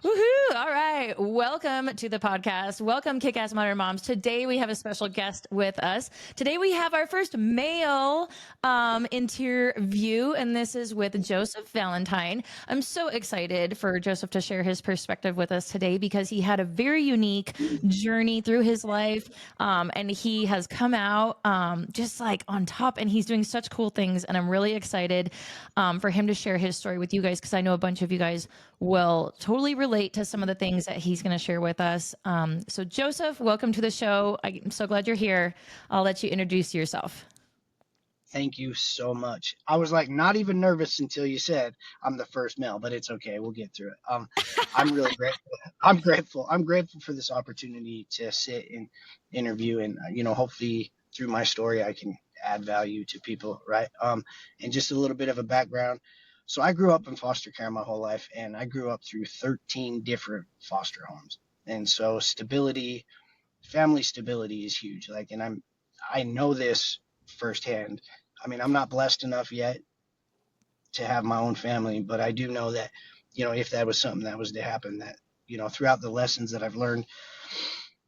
Woohoo! All right. Welcome to the podcast. Welcome, Kick-Ass Modern Moms. Today we have a special guest with us. Today we have our first male interview, and this is with Joseph Valentine. I'm so excited for Joseph to share his perspective with us today because he had a very unique journey through his life, and he has come out just like on top, and he's doing such cool things, and I'm really excited for him to share his story with you guys because I know a bunch of you guys will totally relate to some of the things that he's going to share with us. So Joseph, welcome to the show. I'm so glad you're here. I'll let you introduce yourself. Thank you so much. I was like not even nervous until you said I'm the first male, but it's okay. We'll get through it. I'm really grateful. I'm grateful. I'm grateful for this opportunity to sit and interview, and hopefully through my story I can add value to people, right? And just a little bit of a background. So I grew up in foster care my whole life, and I grew up through 13 different foster homes, and so stability, family stability is huge. Like, and I know this firsthand. I mean, I'm not blessed enough yet to have my own family, but I do know that, if that was something that was to happen, that, throughout the lessons that I've learned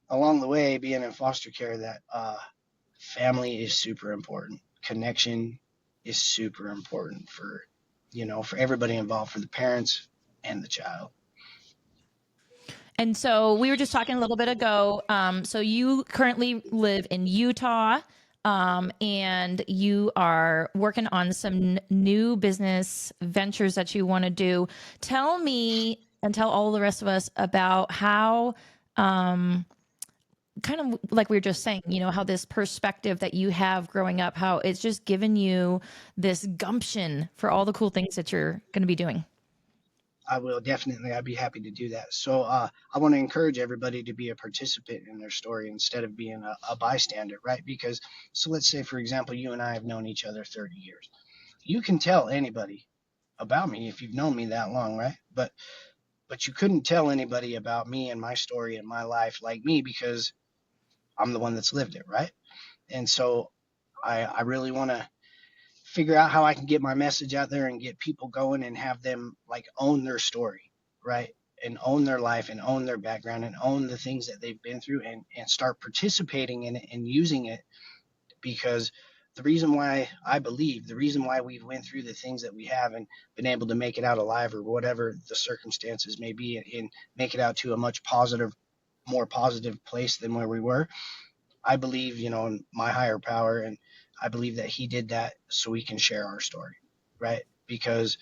along the way being in foster care, that family is super important. Connection is super important for everybody involved, for the parents and the child. And so we were just talking a little bit ago. So you currently live in Utah, and you are working on some new business ventures that you want to do. Tell me and tell all the rest of us about how, kind of like we were just saying, how this perspective that you have growing up, how it's just given you this gumption for all the cool things that you're going to be doing. I will definitely. I'd be happy to do that. So I want to encourage everybody to be a participant in their story instead of being a bystander, right? Because so let's say, for example, you and I have known each other 30 years. You can tell anybody about me if you've known me that long, right? But you couldn't tell anybody about me and my story and my life like me because I'm the one that's lived it, right? And so I really want to figure out how I can get my message out there and get people going and have them like own their story, right? And own their life and own their background and own the things that they've been through, and start participating in it and using it. Because the reason why I believe, the reason why we've went through the things that we have and been able to make it out alive, or whatever the circumstances may be, and make it out to a much more positive place than where we were, I believe, in my higher power, and I believe that he did that so we can share our story, right? Because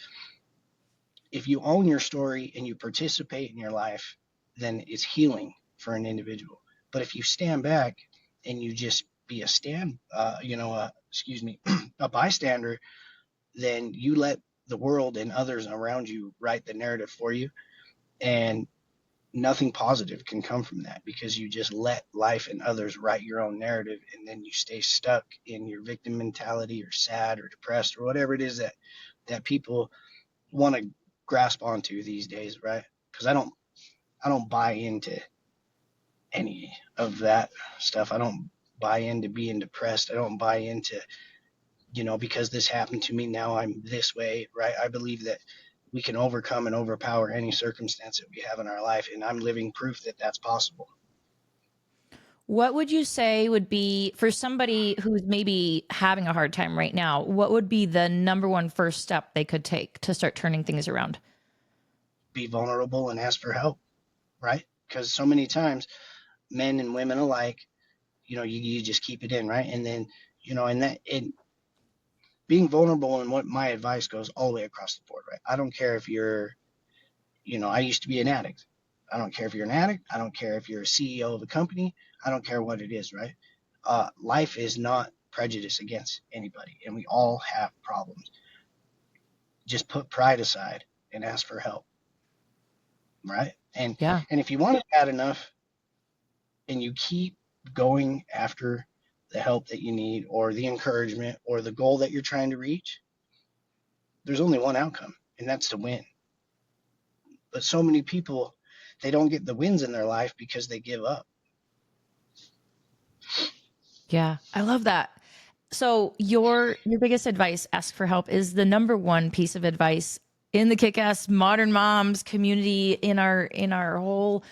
if you own your story and you participate in your life, then it's healing for an individual. But if you stand back and you just be a bystander, then you let the world and others around you write the narrative for you, and nothing positive can come from that, because you just let life and others write your own narrative, and then you stay stuck in your victim mentality, or sad or depressed, or whatever it is that people want to grasp onto these days, right? Because I don't buy into any of that stuff. I don't buy into being depressed. I don't buy into, because this happened to me, now I'm this way, right? I believe that we can overcome and overpower any circumstance that we have in our life, and I'm living proof that that's possible. What would you say would be, for somebody who's maybe having a hard time right now, what would be the number one first step they could take to start turning things around? Be vulnerable and ask for help, right? Because so many times, men and women alike, you just keep it in, right? And then, and that it being vulnerable, and what my advice goes all the way across the board, right? I don't care if you're, I used to be an addict. I don't care if you're an addict. I don't care if you're a CEO of a company. I don't care what it is, right? Life is not prejudice against anybody, and we all have problems. Just put pride aside and ask for help, right? And Yeah. and if you want it bad enough, and you keep going after the help that you need, or the encouragement, or the goal that you're trying to reach, there's only one outcome, and that's to win. But so many people, they don't get the wins in their life because they give up. Yeah. I love that. So your biggest advice, ask for help, is the number one piece of advice in the kick-ass modern moms community, in our whole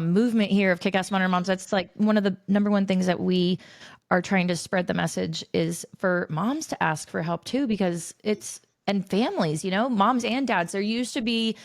movement here of kick-ass modern moms. That's like one of the number one things that we are trying to spread the message is for moms to ask for help too, because it's and families, you know, moms and dads. There used to be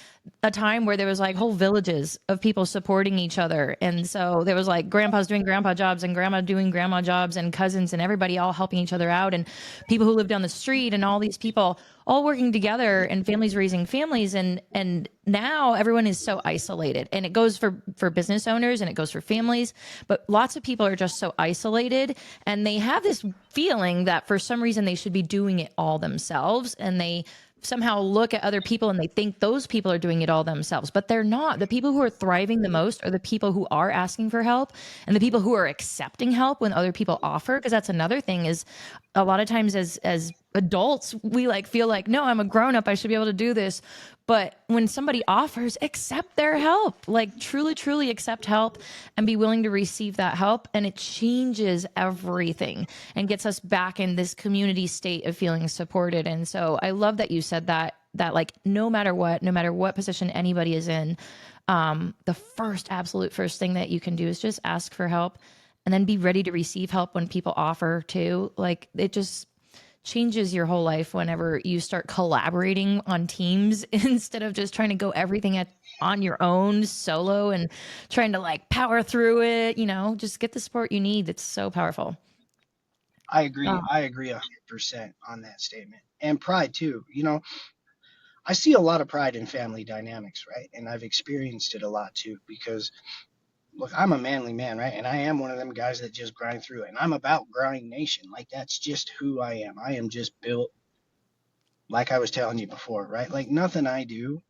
a time where there was like whole villages of people supporting each other. And so there was like grandpa's doing grandpa jobs and grandma doing grandma jobs and cousins and everybody all helping each other out, and people who lived down the street and all these people all working together, and families raising families. And now everyone is so isolated, and it goes for business owners and it goes for families, but lots of people are just so isolated, and they have this feeling that for some reason they should be doing it all themselves, and they somehow look at other people and they think those people are doing it all themselves, but they're not. The people who are thriving the most are the people who are asking for help, and the people who are accepting help when other people offer. Because that's another thing, is a lot of times as adults we like feel like, no, I'm a grown up, I should be able to do this. But when somebody offers, accept their help, like truly accept help and be willing to receive that help. And it changes everything and gets us back in this community state of feeling supported. And so I love that you said that like, no matter what position anybody is in, the absolute first thing that you can do is just ask for help, and then be ready to receive help when people offer too. Like, it just changes your whole life whenever you start collaborating on teams instead of just trying to go everything on your own solo and trying to like power through it. You know, just get the support you need. It's so powerful. I agree. Uh, I agree 100% on that statement. And pride too. You know, I see a lot of pride in family dynamics, right? And I've experienced it a lot too because look, I'm a manly man, right? And I am one of them guys that just grind through it. And I'm about grind nation. Like that's just who I am. I am just built like I was telling you before, right? Like nothing I do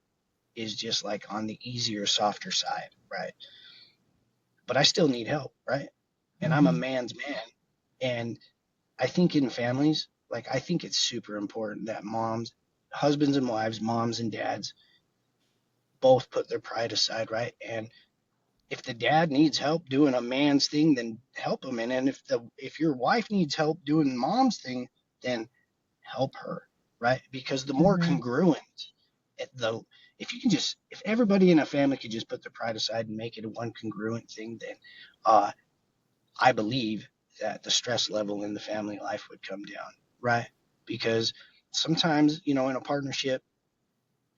is just like on the easier, softer side, right? But I still need help, right? And I'm a mhm. man's man. And I think in families, like I think it's super important that moms, husbands and wives, moms and dads both put their pride aside, right? And if the dad needs help doing a man's thing, then help him. And if your wife needs help doing mom's thing, then help her, right? Because the more Mhm. congruent, the if everybody in a family could just put their pride aside and make it a one congruent thing, then uh, I believe that the stress level in the family life would come down, right? Because sometimes, you know, in a partnership,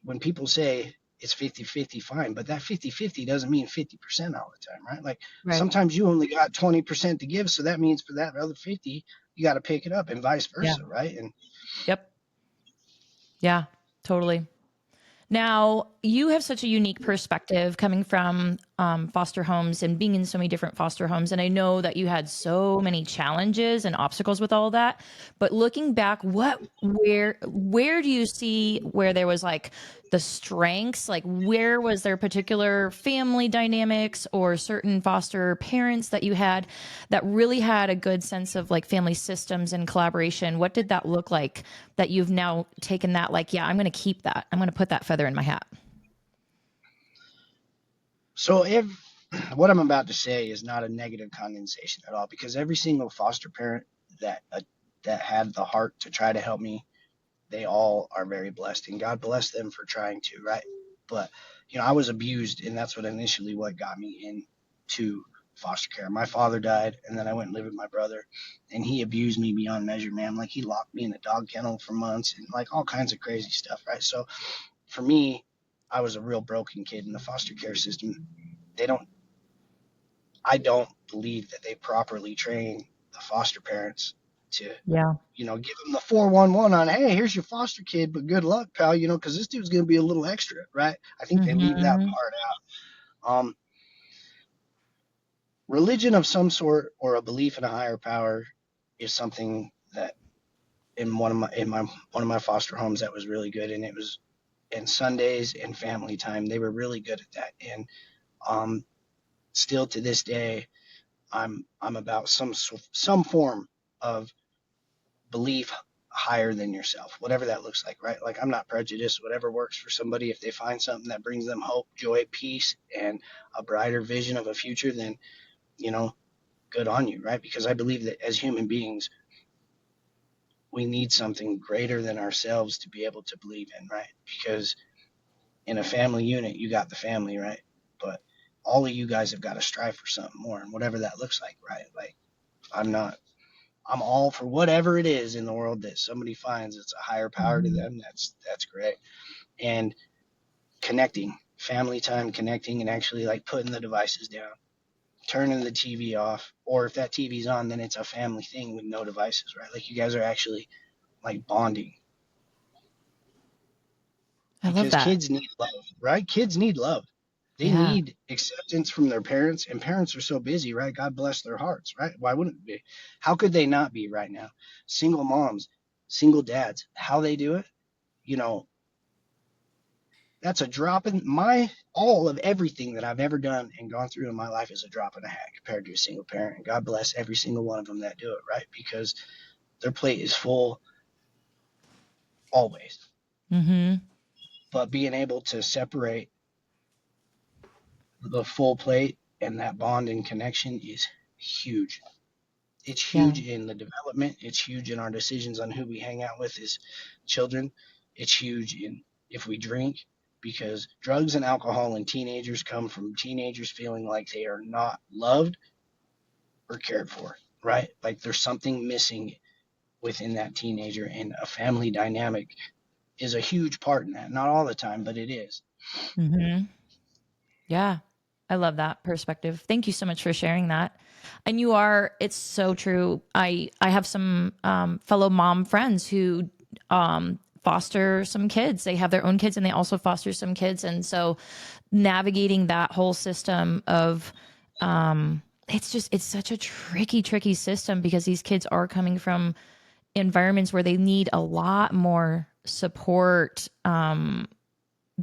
when people say it's 50-50, fine, but that 50-50 doesn't mean 50% all the time, right? Like Right. sometimes you only got 20% to give, so that means for that other 50, you got to pick it up and vice Yeah. versa, right? And Yep. Yeah. Totally. Now, you have such a unique perspective coming from foster homes and being in so many different foster homes. And I know that you had so many challenges and obstacles with all that. But looking back, where do you see where there was like the strengths? Like, where was there particular family dynamics or certain foster parents that you had that really had a good sense of like family systems and collaboration? What did that look like that you've now taken that, like, yeah, I'm going to keep that. I'm going to put that feather in my hat. so if what I'm about to say is not a negative condensation at all, because every single foster parent that that had the heart to try to help me, they all are very blessed, and God bless them for trying to, right? But you know, I was abused, and that's what got me into foster care. My father died, and then I went and lived with my brother, and he abused me beyond measure, man. Like he locked me in a dog kennel for months, and like all kinds of crazy stuff, right? So for me, I was a real broken kid in the foster care system. They don't I don't believe that they properly train the foster parents to, Yeah. you know, give them the 411 on, hey, here's your foster kid, but good luck, pal, you know, because this dude's going to be a little extra, right? I think they leave that Hmm. part out. Religion of some sort or a belief in a higher power is something that in one of my foster homes that was really good, and it was in Sundays and family time. They were really good at that, and um, still to this day, I'm about some form of belief higher than yourself, whatever that looks like, right? Like I'm not prejudiced, whatever works for somebody. If they find something that brings them hope, joy, peace, and a brighter vision of a future, then, you know, good on you, right? Because I believe that as human beings, we need something greater than ourselves to be able to believe in, right? Because in a family unit, you got the family, right? But all of you guys have got to strive for something more, and whatever that looks like, right? Like, I'm not, I'm all for whatever it is in the world that somebody finds it's a higher power to Mhm. them. That's great. And connecting, family time, connecting, and actually like putting the devices down, turning the TV off, or if that TV's on, then it's a family thing with no devices, right? Like you guys are actually like bonding I love because that. kids need love, right? Kids need love. They Yeah. need acceptance from their parents, and parents are so busy, right? God bless their hearts, right? Why wouldn't it be? How could they not be right now? Single moms, single dads, how they do it, you know, that's a drop in my all of everything that I've ever done and gone through in my life is a drop in a hat compared to a single parent. And God bless every single one of them that do it, right? Because their plate is full always. Mhm. But being able to separate the full plate and that bond and connection is huge. It's Yeah. huge in the development. It's huge in our decisions on who we hang out with as children. It's huge in if we drink because drugs and alcohol in teenagers come from teenagers feeling like they are not loved or cared for, right? Like there's something missing within that teenager, and a family dynamic is a huge part in that. Not all the time, but it is. Mhm. Yeah. I love that perspective. Thank you so much for sharing that. And you are, it's so true. I have some fellow mom friends who foster some kids. They have their own kids and they also foster some kids. And so navigating that whole system of it's just it's such a tricky system because these kids are coming from environments where they need a lot more support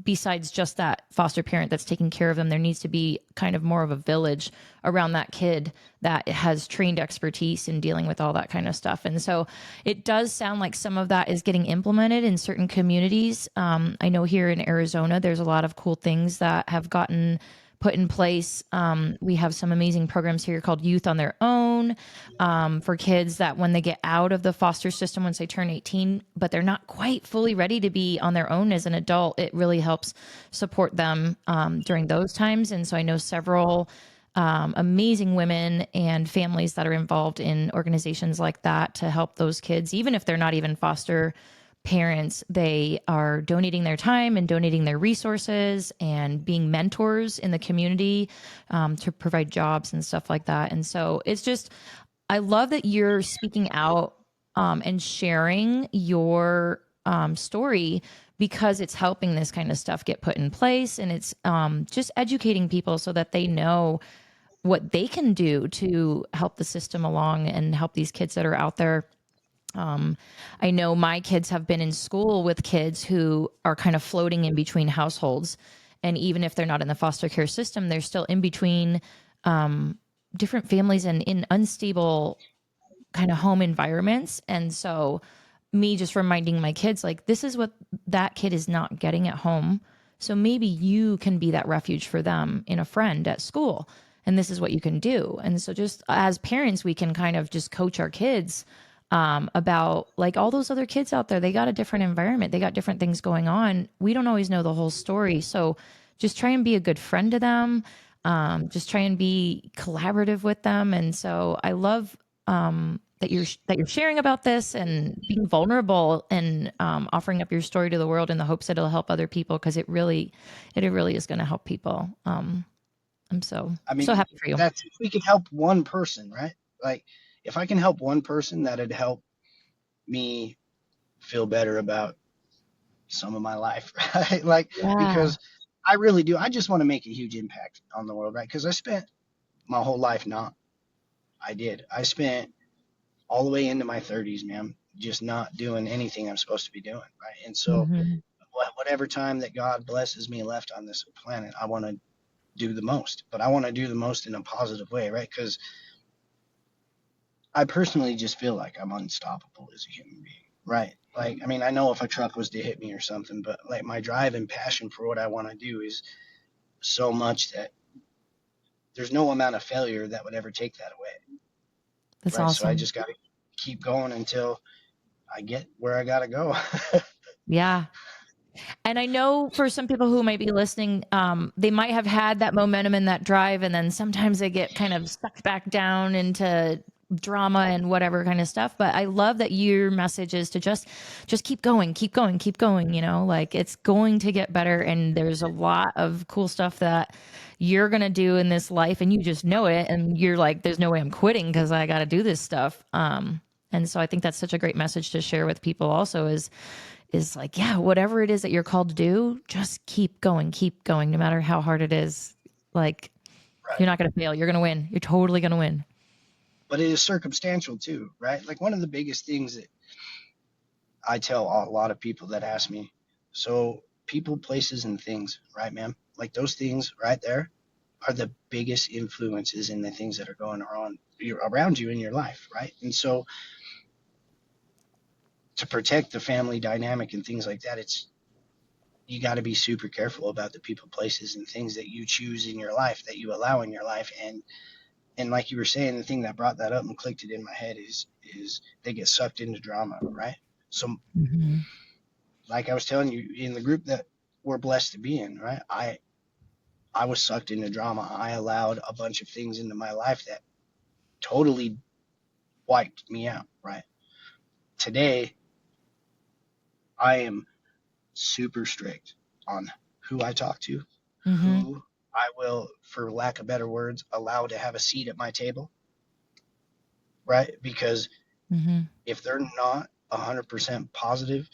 besides just that foster parent that's taking care of them. There needs to be kind of more of a village around that kid that has trained expertise in dealing with all that kind of stuff. And so it does sound like some of that is getting implemented in certain communities. I know here in Arizona, there's a lot of cool things that have gotten put in place. We have some amazing programs here called Youth on Their Own, for kids that when they get out of the foster system, once they turn 18, but they're not quite fully ready to be on their own as an adult, it really helps support them during those times. And so I know several amazing women and families that are involved in organizations like that to help those kids, even if they're not even foster parents. They are donating their time and donating their resources and being mentors in the community to provide jobs and stuff like that. And so it's just, I love that you're speaking out and sharing your story because it's helping this kind of stuff get put in place, and it's just educating people so that they know what they can do to help the system along and help these kids that are out there. I know my kids have been in school with kids who are kind of floating in between households. And even if they're not in the foster care system, they're still in between different families and in unstable kind of home environments. And so, me just reminding my kids, like, this is what that kid is not getting at home. So maybe you can be that refuge for them in a friend at school. And this is what you can do. And so, just as parents, we can kind of just coach our kids about like all those other kids out there. They got a different environment, they got different things going on. We don't always know the whole story. So, just try and be a good friend to them. Just try and be collaborative with them. And so, I love that you're sharing about this and being vulnerable and offering up your story to the world in the hopes that it'll help other people because it really is going to help people. I'm I so mean, happy for you. that's if we can help one person, right? Like, if I can help one person, that'd help me feel better about some of my life, right? Like, Yeah. because I really do. I just want to make a huge impact on the world, right? Because I spent my whole life not. I did. I spent all the way into my 30s, man, just not doing anything I'm supposed to be doing, right? And so, Hmm. whatever time that God blesses me left on this planet, I want to do the most, but I want to do the most in a positive way, right? Because I personally just feel like I'm unstoppable as a human being, right? Like, I mean, I know if a truck was to hit me or something, but like my drive and passion for what I want to do is so much that there's no amount of failure that would ever take that away, That's right? So I awesome. just got to keep going until I get where I got to go. Yeah. And I know for some people who might be listening, they might have had that momentum and that drive, and then sometimes they get kind of sucked back down into drama and whatever kind of stuff. But I love that your message is to just keep going, keep going, keep going. You know, like it's going to get better, and there's a lot of cool stuff that you're gonna do in this life, and you just know it, and you're like, "There's no way I'm quitting because I got to do this stuff." And so I think that's such a great message to share with people. Also, is like, yeah, whatever it is that you're called to do, just keep going, no matter how hard it is. Like, you're Right. not going to fail. You're going to win. You're totally going to win. But it is circumstantial too, right? Like one of the biggest things that I tell a lot of people that ask me, so people, places, and things, right, man? Like those things right there are the biggest influences in the things that are going on around you in your life, right? And so to protect the family dynamic and things like that, it's you got to be super careful about the people, places, and things that you choose in your life, that you allow in your life. And like you were saying, the thing that brought that up and clicked it in my head is they get sucked into drama, right? So Mm-hmm. like I was telling you, in the group that we're blessed to be in, right? I was sucked into drama. I allowed a bunch of things into my life that totally wiped me out, right? Today, I am super strict on who I talk to, Mm-hmm. who I will, for lack of better words, allow to have a seat at my table, right? Because Mm-hmm. if they're not 100% positive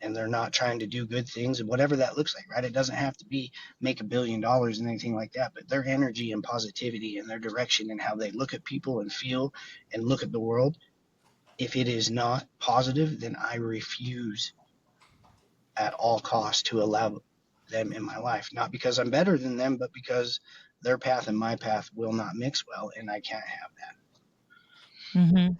and they're not trying to do good things and whatever that looks like, right? It doesn't have to be make $1 billion and anything like that, but their energy and positivity and their direction and how they look at people and feel and look at the world, if it is not positive, then I refuse at all costs to allow them in my life. Not because I'm better than them, but because their path and my path will not mix well, and I can't have that. Mm-hmm.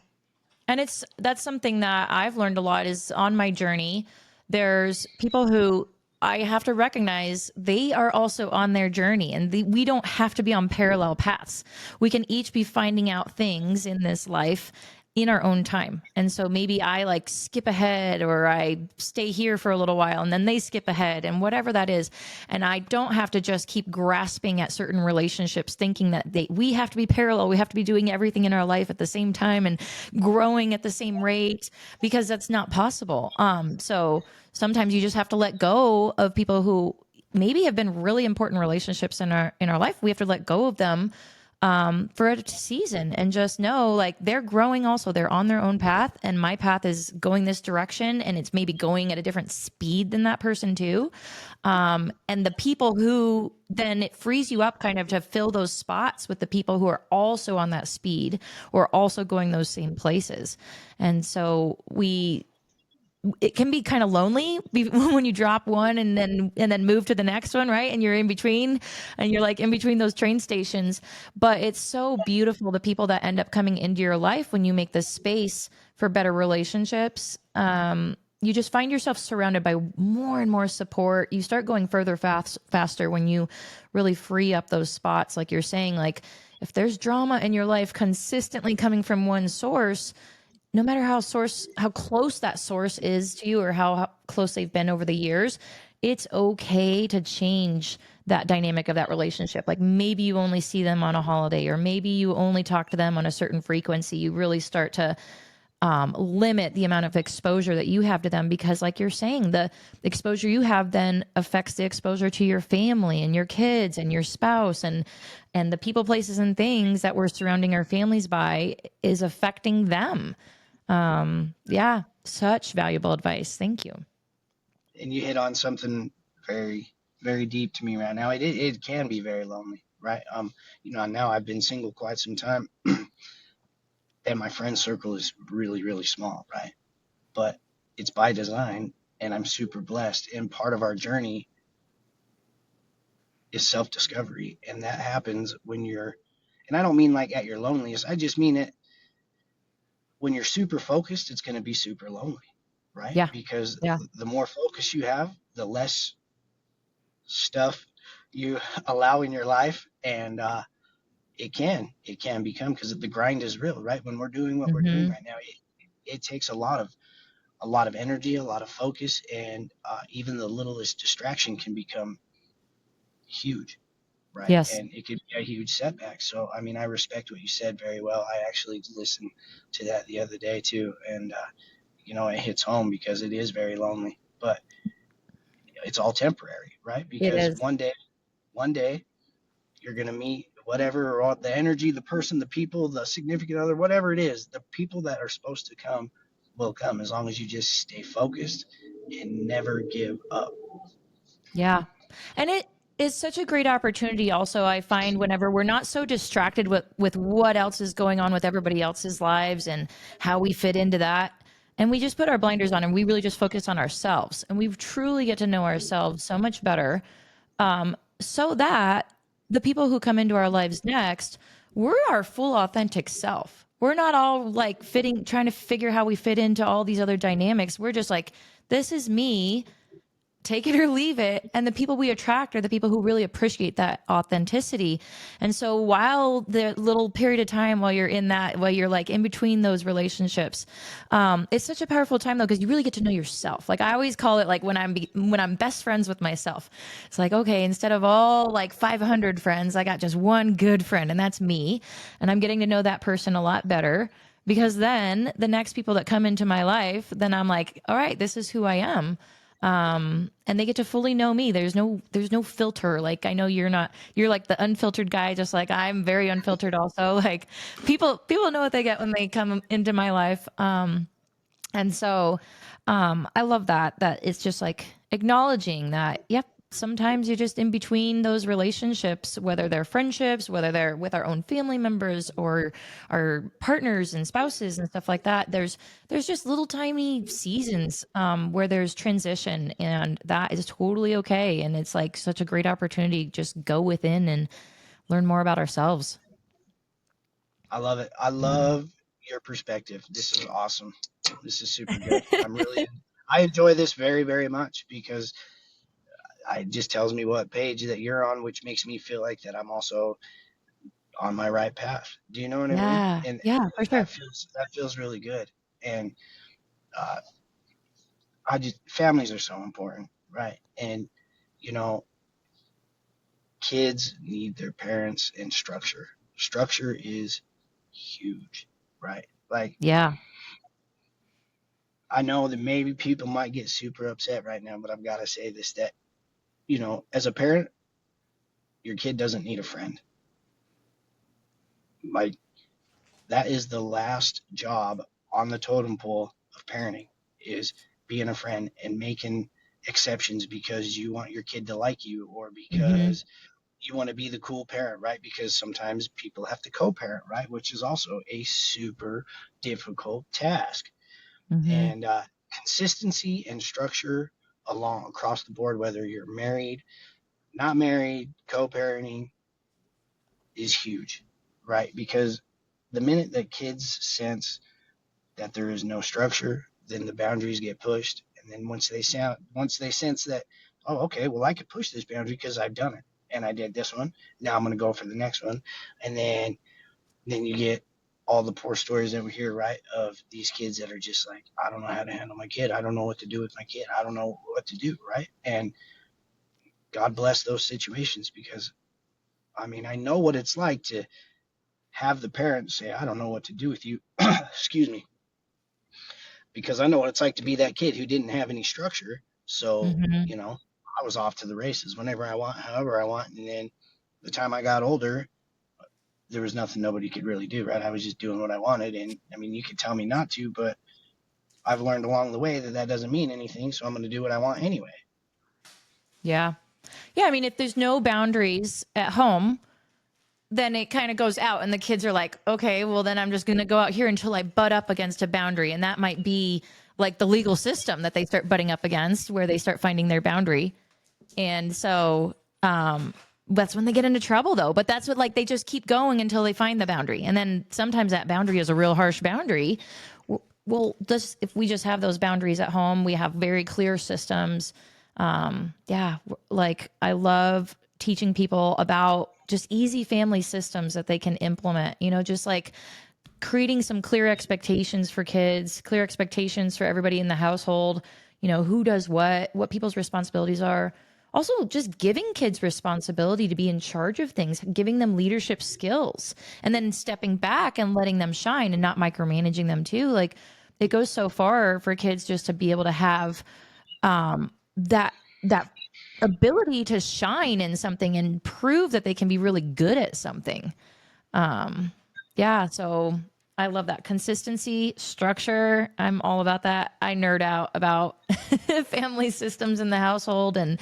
And that's something that I've learned a lot is on my journey. There's people who I have to recognize they are also on their journey, and we don't have to be on parallel paths. We can each be finding out things in this life in our own time. And so maybe I like skip ahead or I stay here for a little while and then they skip ahead and whatever that is. And I don't have to just keep grasping at certain relationships thinking that we have to be parallel. We have to be doing everything in our life at the same time and growing at the same rate because that's not possible. So sometimes you just have to let go of people who maybe have been really important relationships in our life. We have to let go of them for a season and just know like they're growing also. They're on their own path, and my path is going this direction, and it's maybe going at a different speed than that person too. And the people who then it frees you up kind of to fill those spots with the people who are also on that speed or also going those same places. And so it can be kind of lonely when you drop one and then move to the next one, right? And you're in between and you're like in between those train stations. But it's so beautiful the people that end up coming into your life when you make this space for better relationships. You just find yourself surrounded by more and more support. You start going further faster when you really free up those spots, like you're saying. Like if there's drama in your life consistently coming from one source, no matter how close that source is to you or how close they've been over the years, it's okay to change that dynamic of that relationship. Like maybe you only see them on a holiday or maybe you only talk to them on a certain frequency. You really start to limit the amount of exposure that you have to them because like you're saying, the exposure you have then affects the exposure to your family and your kids and your spouse and the people, places, and things that we're surrounding our families by is affecting them. Yeah, such valuable advice. Thank you. And you hit on something very, very deep to me right now. It can be very lonely, right? Now I've been single quite some time, and my friend circle is really, really small, right? But it's by design, and I'm super blessed. And part of our journey is self discovery, and that happens when you're. And I don't mean like at your loneliest. I just mean it when you're super focused. It's going to be super lonely, right? Yeah. Because Yeah. the more focus you have, the less stuff you allow in your life, and it can become because the grind is real, right? When we're doing what we're doing Hmm. right now, it takes a lot of a lot of energy, a lot of focus, and even the littlest distraction can become huge, right? Yes, And it could be a huge setback. So, I mean, I respect what you said very well. I actually listened to that the other day too, and it hits home because it is very lonely, but it's all temporary, right? it Because is. one day you're going to meet whatever, or the energy, the person, the people, the significant other, whatever it is, the people that are supposed to come will come, as long as you just stay focused and never give up. Yeah. And it is such a great opportunity also, I find, whenever we're not so distracted with what else is going on with everybody else's lives and how we fit into that. And we just put our blinders on and we really just focus on ourselves. And we truly get to know ourselves so much better, so that the people who come into our lives next, we're our full authentic self. We're not all like trying to figure how we fit into all these other dynamics. We're just like, this is me, take it or leave it. And the people we attract are the people who really appreciate that authenticity. And so while the little period of time while you're in that, while you're like in between those relationships, it's such a powerful time though, because you really get to know yourself. Like I always call it like when I'm best friends with myself, it's like, okay, instead of all like 500 friends, I got just one good friend, and that's me. And I'm getting to know that person a lot better, because then the next people that come into my life, then I'm like, all right, this is who I am. And they get to fully know me. There's no filter. Like I know you're like the unfiltered guy, just like I'm very unfiltered also. Like people know what they get when they come into my life. And so I love that it's just like acknowledging that, yep, sometimes you're just in between those relationships, whether they're friendships, whether they're with our own family members or our partners and spouses and stuff like that. There's just little tiny seasons where there's transition, and that is totally okay. And it's like such a great opportunity to just go within and learn more about ourselves. I love it. I love your perspective. This is awesome. This is super good. I enjoy this very, very much because it just tells me what page that you're on, which makes me feel like that I'm also on my right path. Do you know what I mean? Yeah, And yeah, for sure. that feels really good. And uh, families are so important, right? And you know, kids need their parents and structure. Structure is huge, right? Like Yeah. I know that maybe people might get super upset right now, but I've got to say this, that as a parent, your kid doesn't need a friend. Like that is the last job on the totem pole of parenting, is being a friend and making exceptions because you want your kid to like you, or Hmm. because you want to be the cool parent, right? Because sometimes people have to co-parent, right? Which is also a super difficult task. Hmm. And consistency and structure along across the board, whether you're married, not married, co-parenting, is huge, right? Because the minute that kids sense that there is no structure, then the boundaries get pushed. And then once they sense that, oh, okay, well, I could push this boundary because I've done it and I did this one. Now I'm going to go for the next one, and then you get all the poor stories that we hear, right, of these kids that are just like, I don't know how to handle my kid. I don't know what to do with my kid. I don't know what to do, right? And God bless those situations, because I mean, I know what it's like to have the parents say, I don't know what to do with you. Excuse me, because I know what it's like to be that kid who didn't have any structure. So, Hmm. you know, I was off to the races whenever I want, however I want. And then the time I got older, there was nothing nobody could really do, right? I was just doing what I wanted. And I mean, you could tell me not to, but I've learned along the way that that doesn't mean anything. So I'm going to do what I want anyway. Yeah. Yeah. I mean, if there's no boundaries at home, then it kind of goes out, and the kids are like, okay, well, then I'm just going to go out here until I butt up against a boundary. And that might be like the legal system that they start butting up against, where they start finding their boundary. And so that's when they get into trouble, though. But that's what, like, they just keep going until they find the boundary. And then sometimes that boundary is a real harsh boundary. Well, just if we just have those boundaries at home, we have very clear systems. Yeah, like I love teaching people about just easy family systems that they can implement. Just like creating some clear expectations for kids, clear expectations for everybody in the household, who does what people's responsibilities are. Also, just giving kids responsibility to be in charge of things, giving them leadership skills, and then stepping back and letting them shine and not micromanaging them too. Like, it goes so far for kids just to be able to have that ability to shine in something and prove that they can be really good at something. Yeah, so I love that consistency, structure. I'm all about that. I nerd out about family systems in the household, and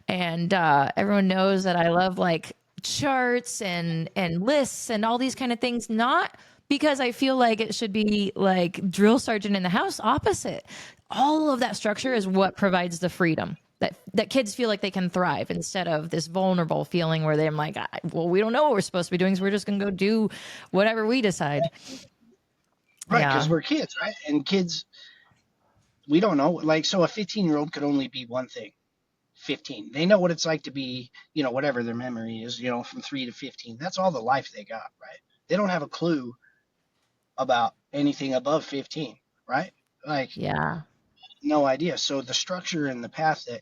everyone knows that I love like charts and lists and all these kind of things. Not because I feel like it should be like drill sergeant in the house. Opposite. All of that structure is what provides the freedom that kids feel like they can thrive instead of this vulnerable feeling where they're like, well, we don't know what we're supposed to be doing, so we're just going to go do whatever we decide. Right, because Yeah. we're kids, right? And kids, we don't know. Like, so a 15-year-old could only be one thing. 15. They know what it's like to be, whatever their memory is, from 3 to 15. That's all the life they got, right? They don't have a clue about anything above 15, right? Like, Yeah. no idea. So the structure and the path that,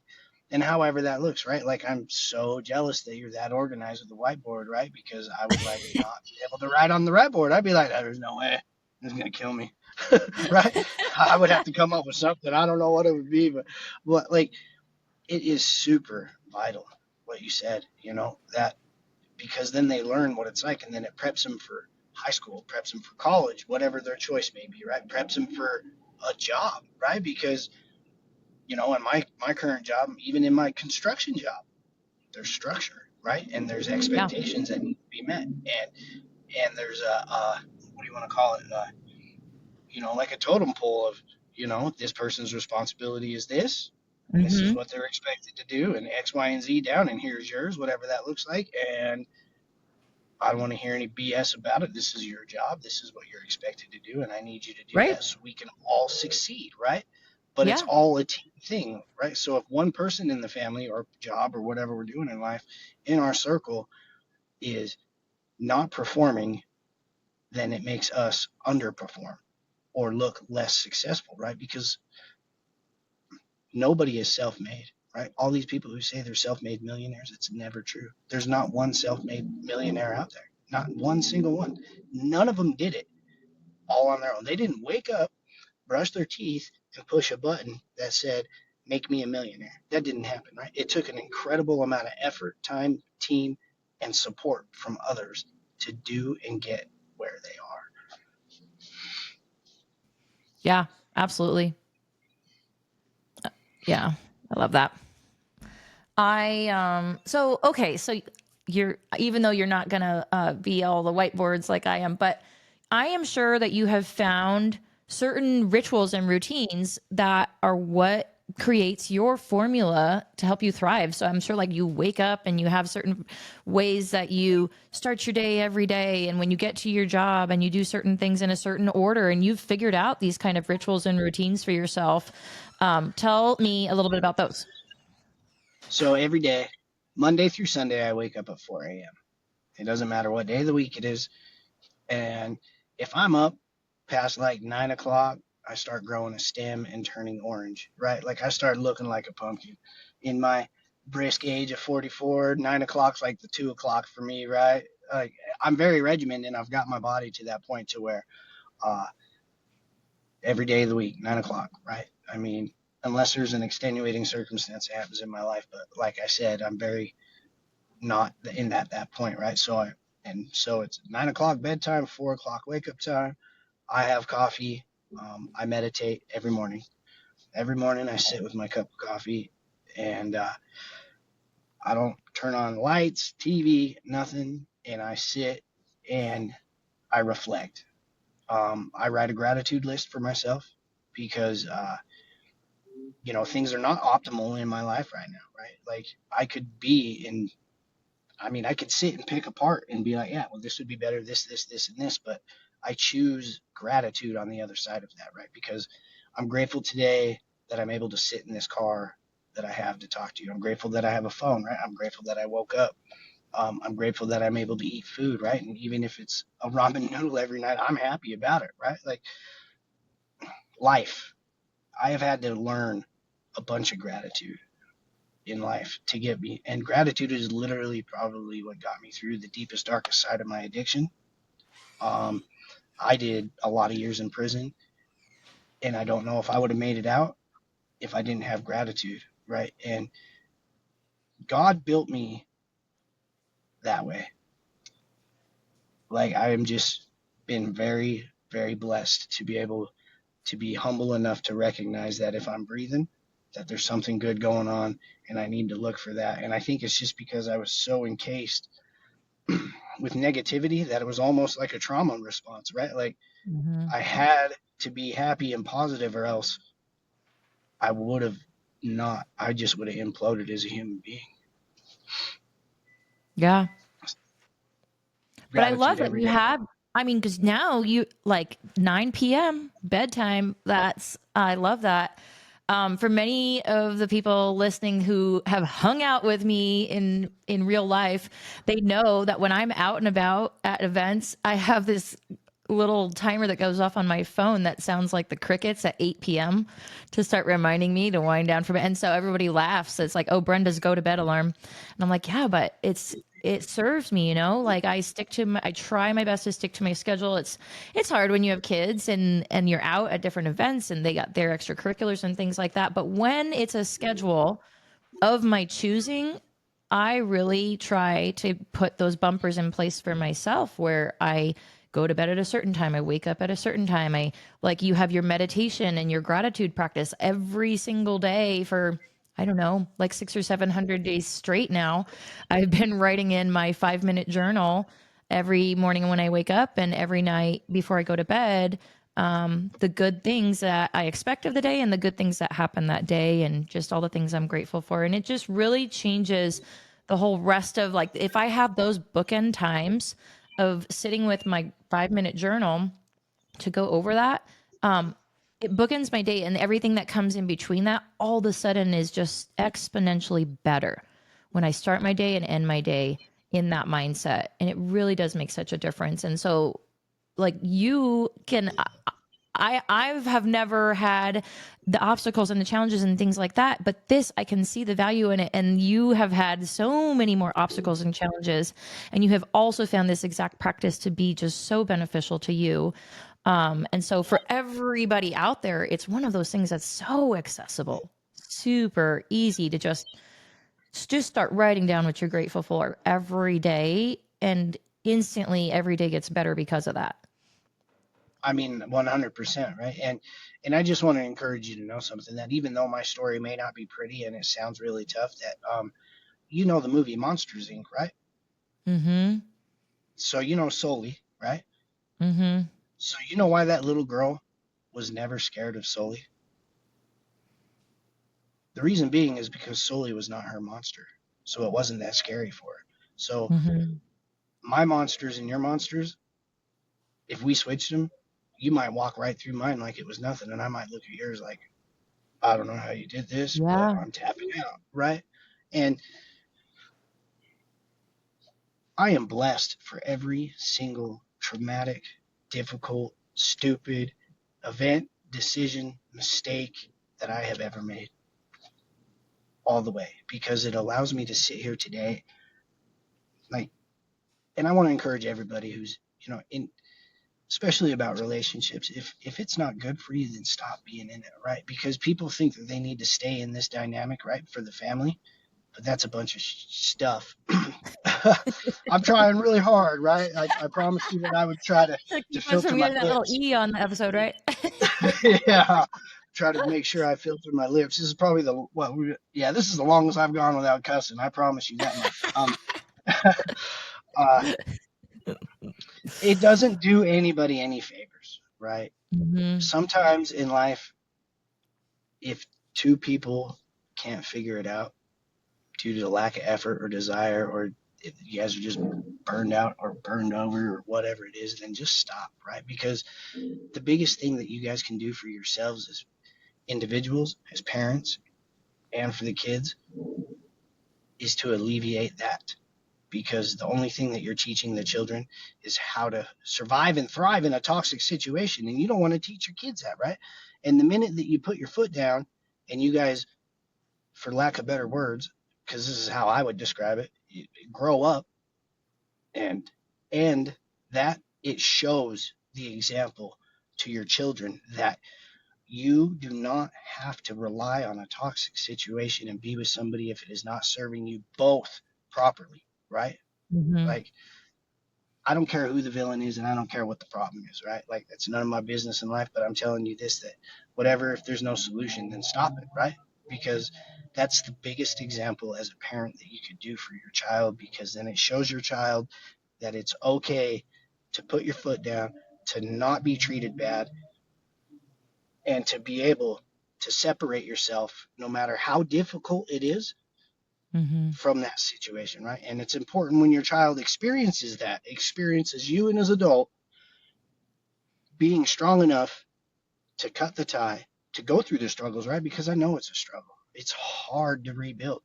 and however that looks, right? Like, I'm so jealous that you're that organized with the whiteboard, right? Because I would like not be able to write on the whiteboard. I'd be like, there's no way. It's gonna kill me, right? I would have to come up with something. I don't know what it would be, but like, it is super vital what you said, that, because then they learn what it's like, and then it preps them for high school, preps them for college, whatever their choice may be, right? Preps them for a job, right? Because, in my current job, even in my construction job, there's structure, right? And there's Yeah. expectations that need to be met. And there's a what do you want to call it? Like a totem pole of, this person's responsibility is this, and this is Mm-hmm. what they're expected to do, and X, Y, and Z down, and here's yours, whatever that looks like. And I don't want to hear any BS about it. This is your job. This is what you're expected to do, and I need you to do Right. that so we can all succeed, right? But it's Yeah. all a team thing, right? So if one person in the family or job or whatever we're doing in life in our circle is not performing, then it makes us underperform or look less successful, right? Because nobody is self-made, right? All these people who say they're self-made millionaires, it's never true. There's not one self-made millionaire out there, not one single one. None of them did it all on their own. They didn't wake up, brush their teeth, and push a button that said, make me a millionaire. That didn't happen, right? It took an incredible amount of effort, time, team, and support from others to do and get where they are. Yeah. Absolutely. Yeah. I love that. So okay, so you're, even though you're not gonna be all the whiteboards like I am, but I am sure that you have found certain rituals and routines that are what creates your formula to help you thrive. So I'm sure like you wake up and you have certain ways that you start your day every day, and when you get to your job and you do certain things in a certain order, and you've figured out these kind of rituals and routines for yourself. Tell me a little bit about those. So every day, Monday through Sunday, I wake up at 4 a.m. It doesn't matter what day of the week it is. And if I'm up past like 9 o'clock, I start growing a stem and turning orange, right? Like I start looking like a pumpkin. In my brisk age of 44, 9 o'clock's like the 2 o'clock for me, right? Like I'm very regimented, and I've got my body to that point to where uh, every day of the week, 9 o'clock, right? I mean, unless there's an extenuating circumstance that happens in my life, but like I said, I'm very not in that point, right? So it's 9 o'clock bedtime, 4 o'clock wake up time. I have coffee. I meditate every morning. Every morning, I sit with my cup of coffee, and I don't turn on lights, TV, nothing. And I sit and I reflect. I write a gratitude list for myself because, things are not optimal in my life right now, right? Like I could be in, I mean, I could sit and pick apart and be like, yeah, well, this would be better, this, and this, but I choose gratitude on the other side of that, right? Because I'm grateful today that I'm able to sit in this car that I have to talk to you. I'm grateful that I have a phone, right? I'm grateful that I woke up. I'm grateful that I'm able to eat food, right? And even if it's a ramen noodle every night, I'm happy about it, right? Like life, I have had to learn a bunch of gratitude in life to get me. And gratitude is literally probably what got me through the deepest, darkest side of my addiction. Um, I did a lot of years in prison, and I don't know if I would have made it out if I didn't have gratitude, right? And God built me that way. Like I am just been very, very blessed to be able to be humble enough to recognize that if I'm breathing, that there's something good going on, and I need to look for that. And I think it's just because I was so encased with negativity that it was almost like a trauma response, right? Like Mhm. I had to be happy and positive, or else I would have not. I just would have imploded as a human being. Yeah. But I love Gratitude that every you day. have, I mean, because now you like 9 p.m. bedtime. That's, I love that. For many of the people listening who have hung out with me in real life, they know that when I'm out and about at events, I have this little timer that goes off on my phone that sounds like the crickets at 8 p.m. to start reminding me to wind down for bed. And so everybody laughs. It's like, oh, Brenda's go to bed alarm. And I'm like, yeah, but it serves me, you know, like I try my best to stick to my schedule. It's hard when you have kids and you're out at different events and they got their extracurriculars and things like that. But when it's a schedule of my choosing, I really try to put those bumpers in place for myself where I go to bed at a certain time, I wake up at a certain time. I like you have your meditation and your gratitude practice every single day for I don't know, like 600 or 700 days straight now. I've been writing in my 5 minute journal every morning when I wake up and every night before I go to bed, the good things that I expect of the day and the good things that happen that day and just all the things I'm grateful for. And it just really changes the whole rest of like, if I have those bookend times of sitting with my 5 minute journal to go over that, it bookends my day and everything that comes in between that all of a sudden is just exponentially better when I start my day and end my day in that mindset. And it really does make such a difference. And so like you can I have never had the obstacles and the challenges and things like that, but this I can see the value in it. And you have had so many more obstacles and challenges, and you have also found this exact practice to be just so beneficial to you. And so for everybody out there, it's one of those things that's so accessible, super easy to just start writing down what you're grateful for every day, and instantly every day gets better because of that. I mean, 100%, right? And I just want to encourage you to know something, that even though my story may not be pretty and it sounds really tough, that you know the movie Monsters Inc., right? Mm-hmm. So you know Sully, right? Mm-hmm. So you know why that little girl was never scared of Sully? The reason being is because Sully was not her monster. So it wasn't that scary for her. So Mm-hmm. my monsters and your monsters, if we switched them, you might walk right through mine like it was nothing, and I might look at yours like, I don't know how you did this, but Yeah. I'm tapping out, right? And I am blessed for every single traumatic, difficult, stupid event, decision, mistake that I have ever made, all the way, because it allows me to sit here today, like, and I want to encourage everybody who's, in, especially about relationships, if it's not good for you, then stop being in it, right? Because people think that they need to stay in this dynamic, right, for the family, but that's a bunch of stuff. I'm trying really hard, right? I promised you that I would try to To to keep us filter from my getting that little lips. E on the episode, right? Yeah, try to make sure I filter my lips. This is probably yeah, this is the longest I've gone without cussing. I promise you that much. Uh, it doesn't do anybody any favors, right? Mm-hmm. Sometimes in life, if two people can't figure it out due to lack of effort or desire, or if you guys are just burned out or burned over or whatever it is, then just stop, right? Because the biggest thing that you guys can do for yourselves as individuals, as parents, and for the kids is to alleviate that. because the only thing that you're teaching the children is how to survive and thrive in a toxic situation. And you don't want to teach your kids that, right? And the minute that you put your foot down and you guys, for lack of better words, because this is how I would describe it, you grow up and that it shows the example to your children that you do not have to rely on a toxic situation and be with somebody if it is not serving you both properly, right? Mhm. Like, I don't care who the villain is and I don't care what the problem is, right? Like, that's none of my business in life, but I'm telling you this, that whatever, if there's no solution, then stop it, right? Because that's the biggest example as a parent that you could do for your child, because then it shows your child that it's okay to put your foot down, to not be treated bad, and to be able to separate yourself no matter how difficult it is Mhm. from that situation, right? And it's important when your child experiences that, experiences you and as an adult being strong enough to cut the tie, to go through the struggles, right? Because I know it's a struggle. It's hard to rebuild,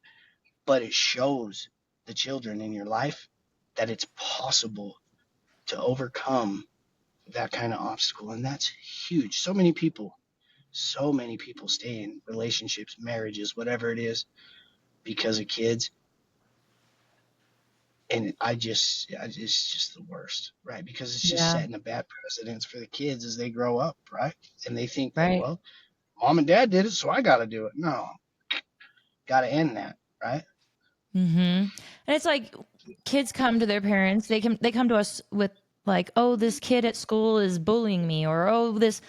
but it shows the children in your life that it's possible to overcome that kind of obstacle. And that's huge. So many people stay in relationships, marriages, whatever it is, because of kids. And it's just the worst, right? Because it's just Yeah. setting a bad precedence for the kids as they grow up, right? And they think that, Right. well, mom and dad did it, so I got to do it. No, got to end that, right? Mhm. And it's like kids come to their parents. They come to us with like, "Oh, this kid at school is bullying me," or "Oh, this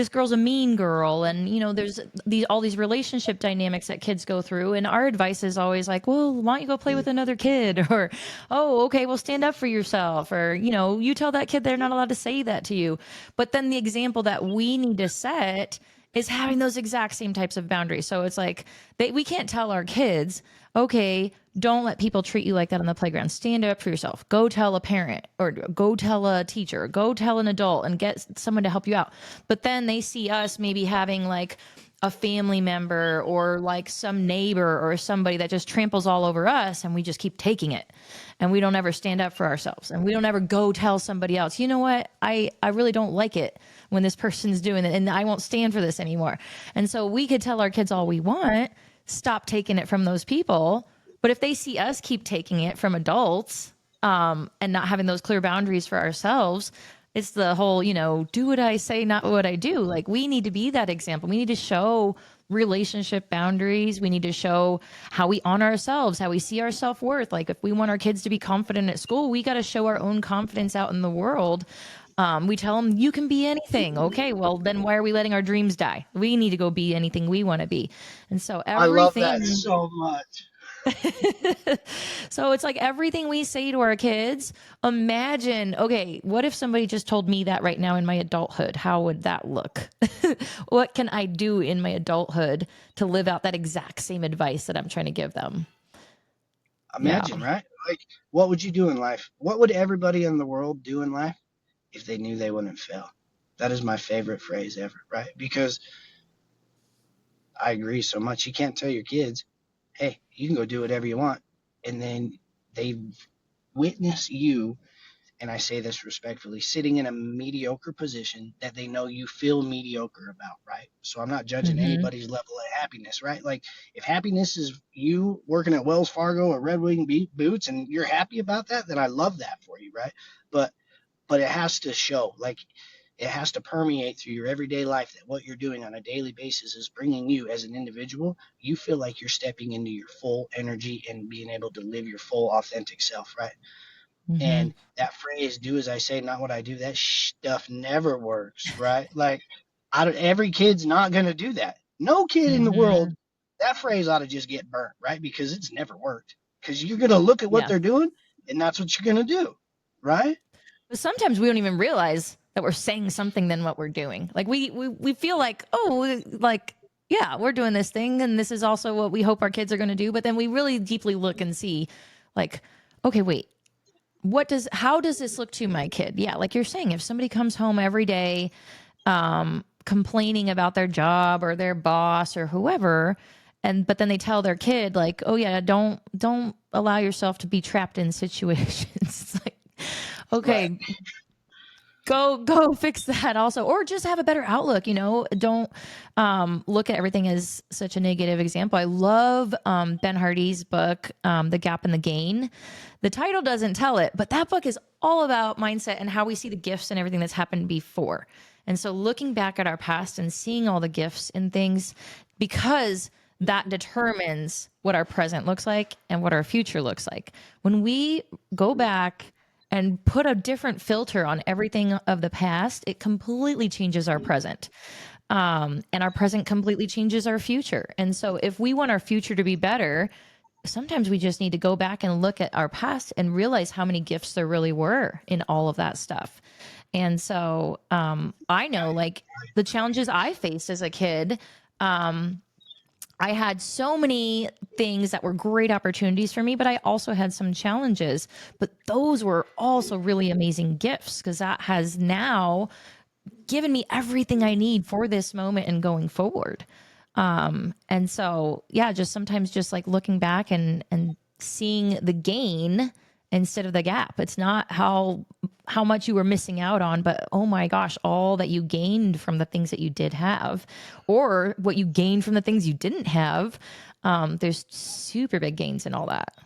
girl's a mean girl." And there's these all these relationship dynamics that kids go through, and our advice is always like, "Well, why don't you go play with another kid?" or "Oh, okay, well stand up for yourself," or you tell that kid they're not allowed to say that to you. But then the example that we need to set is having those exact same types of boundaries. So it's like we can't tell our kids, okay, don't let people treat you like that on the playground. Stand up for yourself. Go tell a parent or go tell a teacher, go tell an adult and get someone to help you out. But then they see us maybe having like a family member or like some neighbor or somebody that just tramples all over us, and we just keep taking it, and we don't ever stand up for ourselves, and we don't ever go tell somebody else, you know what, I really don't like it when this person's doing it, and I won't stand for this anymore. And so we could tell our kids all we want, stop taking it from those people, but if they see us keep taking it from adults, and not having those clear boundaries for ourselves, it's the whole, do what I say, not what I do. Like, we need to be that example. We need to show relationship boundaries. We need to show how we honor ourselves, how we see our self worth. Like, if we want our kids to be confident at school, we got to show our own confidence out in the world. We tell them you can be anything. Okay, well, then why are we letting our dreams die? We need to go be anything we want to be. And so I love that everything so much. so it's like everything we say to our kids, imagine, okay, what if somebody just told me that right now in my adulthood? How would that look? What can I do in my adulthood to live out that exact same advice that I'm trying to give them? Yeah. Imagine, right? Like, what would you do in life? What would everybody in the world do in life if they knew they wouldn't fail? That is my favorite phrase ever, right? Because I agree so much. You can't tell your kids, hey, you can go do whatever you want. And then they witness you, and I say this respectfully, sitting in a mediocre position that they know you feel mediocre about, right? So I'm not judging Mm-hmm. anybody's level of happiness, right? Like, if happiness is you working at Wells Fargo or Red Wing Boots and you're happy about that, then I love that for you, right? But it has to show, like, it has to permeate through your everyday life that what you're doing on a daily basis is bringing you as an individual. You feel like you're stepping into your full energy and being able to live your full authentic self, right? Mm-hmm. And that phrase, do as I say, not what I do, that stuff never works, right? Like, every kid's not going to do that. No kid in the Mm-hmm. world, that phrase ought to just get burnt, right? Because it's never worked. Because you're going to look at what Yeah. they're doing, and that's what you're going to do, right? But sometimes we don't even realize that we're saying something than what we're doing. Like we feel like, oh, like, yeah, we're doing this thing and this is also what we hope our kids are going to do, but then we really deeply look and see like, okay, wait, how does this look to my kid? Yeah, like you're saying, if somebody comes home every day complaining about their job or their boss or whoever, And but then they tell their kid like, oh yeah, don't allow yourself to be trapped in situations. It's like, Right. okay, go fix that also, or just have a better outlook, you know. Don't look at everything as such a negative example. I love Ben Hardy's book, The Gap and the Gain. The title doesn't tell it, but that book is all about mindset and how we see the gifts and everything that's happened before. And so looking back at our past and seeing all the gifts and things, because that determines what our present looks like and what our future looks like. When we go back and put a different filter on everything of the past, it completely changes our present. And our present completely changes our future. And so, if we want our future to be better, sometimes we just need to go back and look at our past and realize how many gifts there really were in all of that stuff. And so, I know like the challenges I faced as a kid. I had so many things that were great opportunities for me, but I also had some challenges. But those were also really amazing gifts because that has now given me everything I need for this moment and going forward. And so, yeah, just sometimes just like looking back and seeing the gain instead of the gap. It's not how much you were missing out on, but oh my gosh, all that you gained from the things that you did have, or what you gained from the things you didn't have. There's super big gains in all that.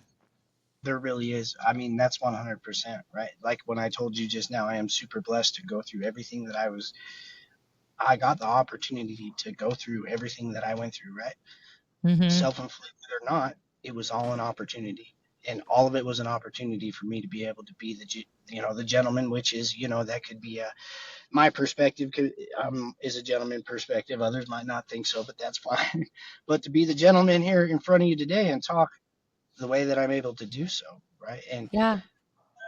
There really is. I mean, that's 100%, right? Like when I told you just now, I am super blessed to go through everything that I got the opportunity to go through everything that I went through, right? Mm-hmm. Self-inflicted or not, it was all an opportunity. And all of it was an opportunity for me to be able to be the gentleman, which is, that could be my perspective is a gentleman perspective. Others might not think so, but that's fine. But to be the gentleman here in front of you today and talk the way that I'm able to do so, right? And Yeah.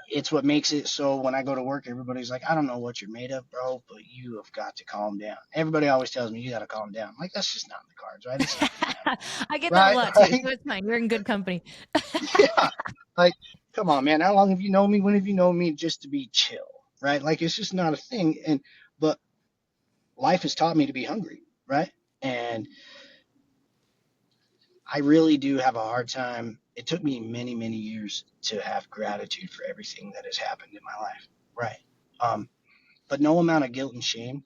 it's what makes it so when I go to work, everybody's like, I don't know what you're made of, bro, but you have got to calm down. Everybody always tells me you got to calm down. I'm like, that's just not in the cards, right? It's not going to happen, I get that a right? lot too. So it's fine. You're in good company. Yeah. Like, come on, man. How long have you known me? When have you known me just to be chill, right? Like, it's just not a thing. But life has taught me to be hungry, right? And I really do have a hard time. It took me many, many years to have gratitude for everything that has happened in my life, right? Um, but no amount of guilt and shame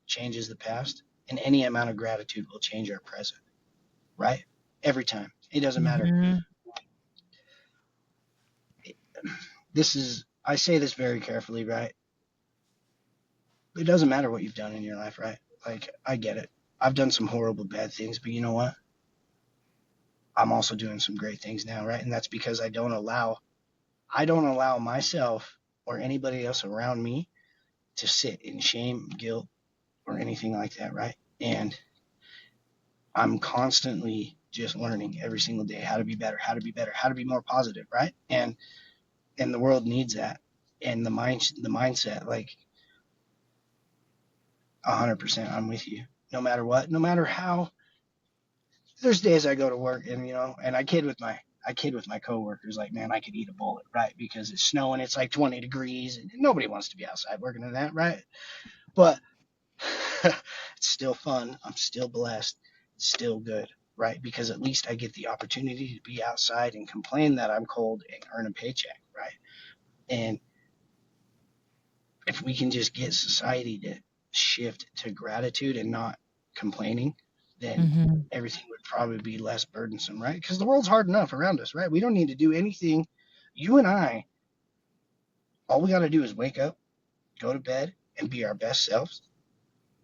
changes the past, and any amount of gratitude will change our present, right? Every time. It doesn't matter. Hmm. I say this very carefully, right? It doesn't matter what you've done in your life, right? Like, I get it. I've done some horrible, bad things, but you know what? I'm also doing some great things now, right? And that's because I don't allow myself or anybody else around me to sit in shame, guilt, or anything like that, right? And I'm constantly just learning every single day how to be better, how to be better, how to be more positive, right? And the world needs that. And the mindset, like 100%, I'm with you. No matter what, no matter how. There's days I go to work and and I kid with my coworkers like, man, I could eat a bullet, right? Because it's snowing, it's like 20 degrees, and nobody wants to be outside working in that, right? But it's still fun. I'm still blessed. It's still good, right? Because at least I get the opportunity to be outside and complain that I'm cold and earn a paycheck, right? And if we can just get society to shift to gratitude and not complaining, then Hmm. everything would probably be less burdensome, right? Because the world's hard enough around us, right? We don't need to do anything. You and I, all we got to do is wake up, go to bed, and be our best selves.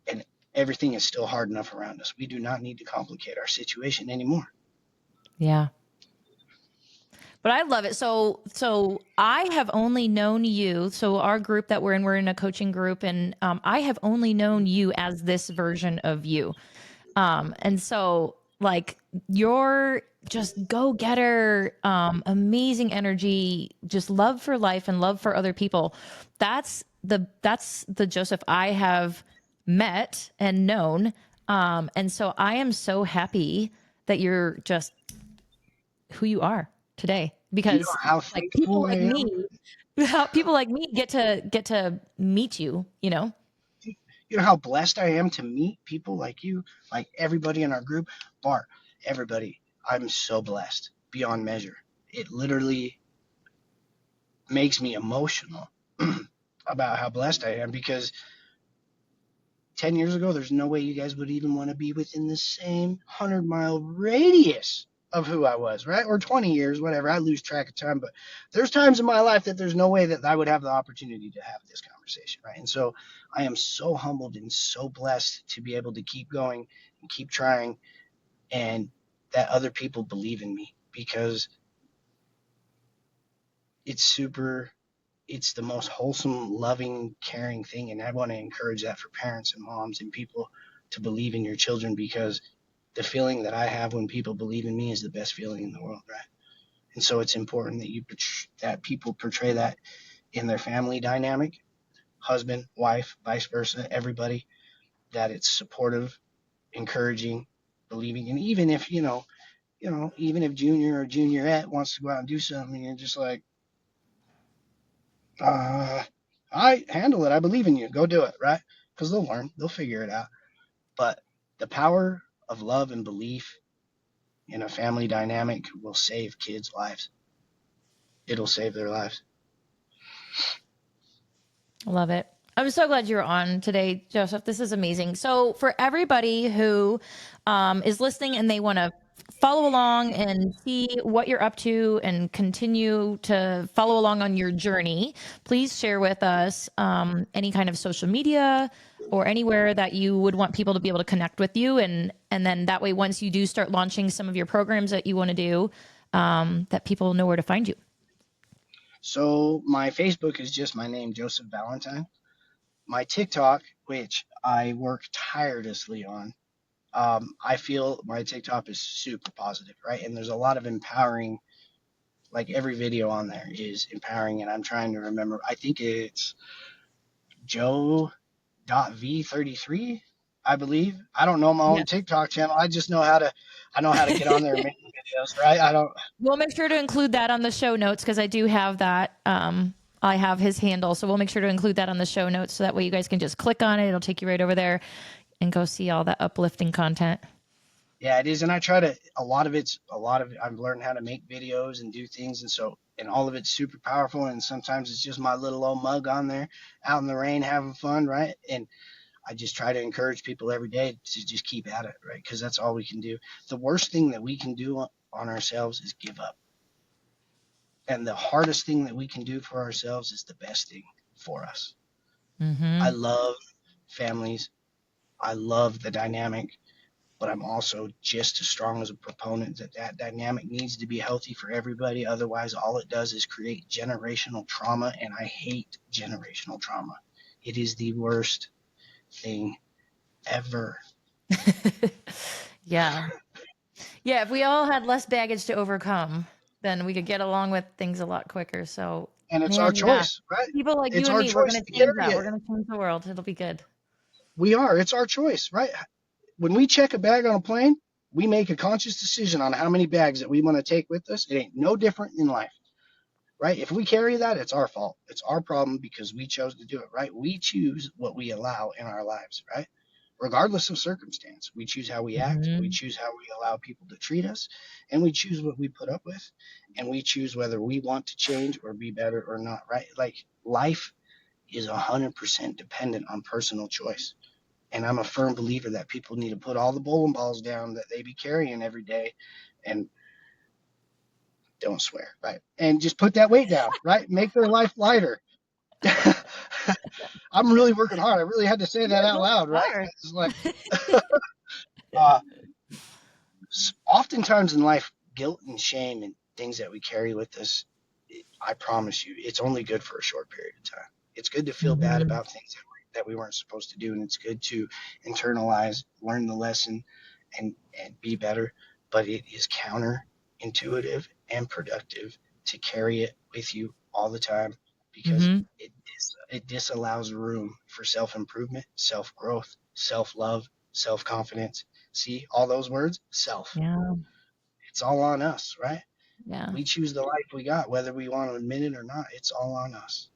And everything is still hard enough around us. We do not need to complicate our situation anymore. Yeah. But I love it. So I have only known you. So our group that we're in a coaching group, and I have only known you as this version of you. And so like you're just go getter, amazing energy, just love for life and love for other people. That's the Joseph I have met and known. And so I am so happy that you're just who you are today You know because how like people thankful I like am. me people like me get to meet you, you know. You know how blessed I am to meet people like you, like everybody in our group. Bart, everybody, I'm so blessed beyond measure. It literally makes me emotional about how blessed I am because 10 years ago, there's no way you guys would even want to be within the same 100-mile radius of who I was, right? Or 20 years, whatever. I lose track of time, but there's times in my life that there's no way that I would have the opportunity to have this conversation, right? And so I am so humbled and so blessed to be able to keep going and keep trying, and that other people believe in me because it's super, it's the most wholesome, loving, caring thing. And I want to encourage that for parents and moms and people to believe in your children because the feeling that I have when people believe in me is the best feeling in the world, right? And so it's important that that people portray that in their family dynamic, husband, wife, vice versa, everybody, that it's supportive, encouraging, believing. And even if, even if Junior or Juniorette wants to go out and do something, you're just like, uh, I handle it. I believe in you. Go do it, right? Because they'll learn, they'll figure it out. But the power of love and belief in a family dynamic will save kids' lives. It'll save their lives. Love it. I'm so glad you're on today, Joseph. This is amazing. So, for everybody who is listening and they want to follow along and see what you're up to and continue to follow along on your journey, please share with us any kind of social media or anywhere that you would want people to be able to connect with you. And then that way, once you do start launching some of your programs that you want to do, that people know where to find you. So my Facebook is just my name, Joseph Valentine. My TikTok, which I work tirelessly on, I feel my TikTok is super positive, right? And there's a lot of empowering, like every video on there is empowering. And I'm trying to remember, I think it's Joe.v33, I believe. I don't know my own Yes. TikTok channel. I know how to get on there and make videos, right? I don't, We'll make sure to include that on the show notes because I do have that. I have his handle, so we'll make sure to include that on the show notes so that way you guys can just click on it. It'll take you right over there and go see all that uplifting content. Yeah, it is. And a lot of it, I've learned how to make videos and do things. And all of it's super powerful. And sometimes it's just my little old mug on there out in the rain having fun, right? And I just try to encourage people every day to just keep at it, right? Because that's all we can do. The worst thing that we can do on ourselves is give up. And the hardest thing that we can do for ourselves is the best thing for us. I Mm-hmm. love families. I love the dynamic, but I'm also just as strong as a proponent that that dynamic needs to be healthy for everybody. Otherwise, all it does is create generational trauma, and I hate generational trauma. It is the worst thing ever. Yeah. Yeah. If we all had less baggage to overcome, then we could get along with things a lot quicker. So, And it's our man, yeah. choice, right? People like you It's and our me, we're choice going to to change carry that. it. We're going to change the world. It'll be good. We are. It's our choice, right? When we check a bag on a plane, we make a conscious decision on how many bags that we want to take with us. It ain't no different in life, right? If we carry that, it's our fault. It's our problem because we chose to do it, right? We choose what we allow in our lives, right? Regardless of circumstance, we choose how we act, we Mm-hmm. choose how we allow people to treat us, and we choose what we put up with, and we choose whether we want to change or be better or not, right? Like life is 100% dependent on personal choice. And I'm a firm believer that people need to put all the bowling balls down that they be carrying every day and don't swear, right? And just put that weight down, right? Make their life lighter. I'm really working hard. I really had to say Yeah, that out no, loud, you right? are. It's like uh, oftentimes in life, guilt and shame and things that we carry with us, I promise you, it's only good for a short period of time. It's good to feel bad Mm-hmm. about things that we weren't supposed to do, and it's good to internalize, learn the lesson, and be better. But it is counterintuitive and productive to carry it with you all the time because Mm-hmm. it disallows room for self improvement, self growth, self love, self confidence. See all those words? Self. Yeah. It's all on us, right? Yeah. We choose the life we got, whether we want to admit it or not. It's all on us.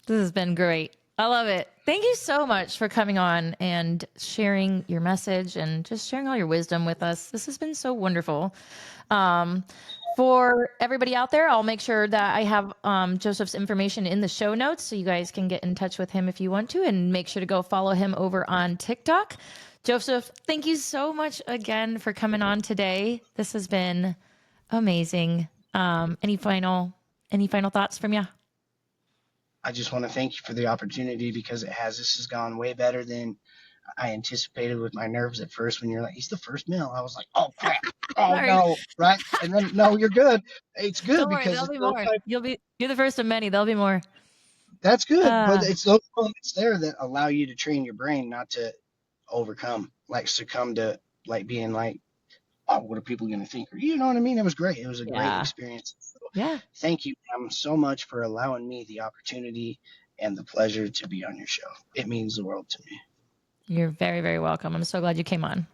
This has been great. I love it. Thank you so much for coming on and sharing your message and just sharing all your wisdom with us. This has been so wonderful. Um, for everybody out there, I'll make sure that I have Joseph's information in the show notes so you guys can get in touch with him if you want to, and make sure to go follow him over on TikTok. Joseph, thank you so much again for coming on today. This has been amazing. Any final thoughts from you? I just want to thank you for the opportunity because this has gone way better than I anticipated with my nerves at first. When you're like, he's the first male, I was like, oh crap, oh Sorry. no, right? And then no, you're good. It's good Don't worry, because there'll it's be those more. type. You're the first of many. There'll be more. That's good, but Uh, it's those moments there that allow you to train your brain not to overcome, like succumb to like being like, oh, what are people going to think? Or you know what I mean? It was great. It was a great yeah. experience. So Yeah. thank you, so much for allowing me the opportunity and the pleasure to be on your show. It means the world to me. You're very, very welcome. I'm so glad you came on.